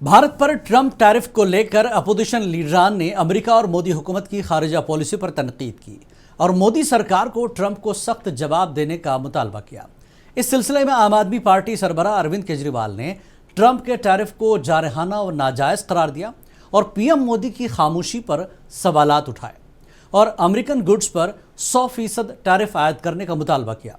भारत पर Trump tariff को लेकर अपोजिशन लीडरान ने अमेरिका और मोदी हुकूमत की खारिजा पॉलिसी पर तनकीद की और मोदी सरकार को ट्रंप को सख्त जवाब देने का मुतालबा किया। इस सिलसिले में आम आदमी पार्टी सरबराह अरविंद केजरीवाल ने ट्रंप के टैरिफ को जारहाना और नाजायज़ करार दिया और पीएम मोदी की खामोशी पर सवालात उठाए और अमेरिकन गुड्स पर 100% टैरिफ आयद करने का मुतालबा किया।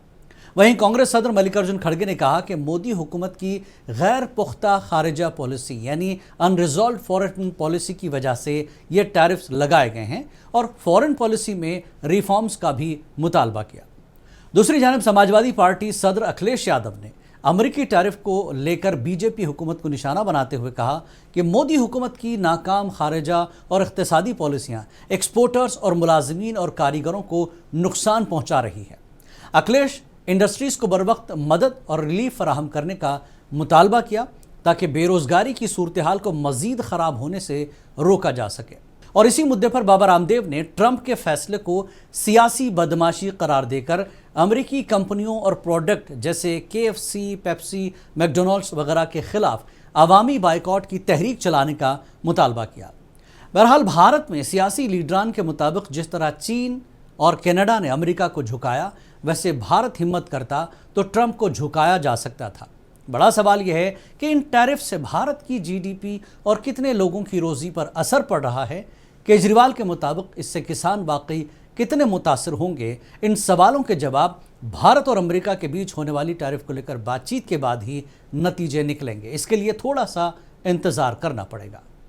वहीं कांग्रेस सदर मल्लिकार्जुन खड़गे ने कहा कि मोदी हुकूमत की गैर पुख्ता खारिजा पॉलिसी यानी अनरिजॉल्व फॉरेन पॉलिसी की वजह से ये टैरिफ्स लगाए गए हैं और फॉरेन पॉलिसी में रिफॉर्म्स का भी मुतालबा किया। दूसरी जानब समाजवादी पार्टी सदर अखिलेश यादव ने अमेरिकी टैरिफ को लेकर बीजेपी हुकूमत को निशाना बनाते हुए कहा कि मोदी हुकूमत की नाकाम खारिजा और इक़्तिसादी पॉलिसियाँ एक्सपोर्टर्स और मुलाजिमीन और कारीगरों को नुकसान पहुँचा रही है। अखिलेश इंडस्ट्रीज़ को बर वक्त मदद और रिलीफ फराहम करने का मुतालबा किया ताकि बेरोज़गारी की सूरत हाल को मज़ीद ख़राब होने से रोका जा सके। और इसी मुद्दे पर बाबा रामदेव ने ट्रंप के फैसले को सियासी बदमाशी करार देकर अमेरिकी कंपनियों और प्रोडक्ट जैसे KFC, पेप्सी, मैकडोनल्ड्स वगैरह के खिलाफ अवामी बाइकॉट की तहरीक चलाने का मुतालबा किया। बहरहाल भारत में सियासी लीडरान के मुताबिक जिस तरह चीन और कनाडा ने अमेरिका को झुकाया, वैसे भारत हिम्मत करता तो ट्रंप को झुकाया जा सकता था। बड़ा सवाल यह है कि इन टैरिफ से भारत की GDP और कितने लोगों की रोज़ी पर असर पड़ रहा है। केजरीवाल के मुताबिक इससे किसान वाकई कितने मुतासर होंगे। इन सवालों के जवाब भारत और अमेरिका के बीच होने वाली टैरिफ को लेकर बातचीत के बाद ही नतीजे निकलेंगे। इसके लिए थोड़ा सा इंतज़ार करना पड़ेगा।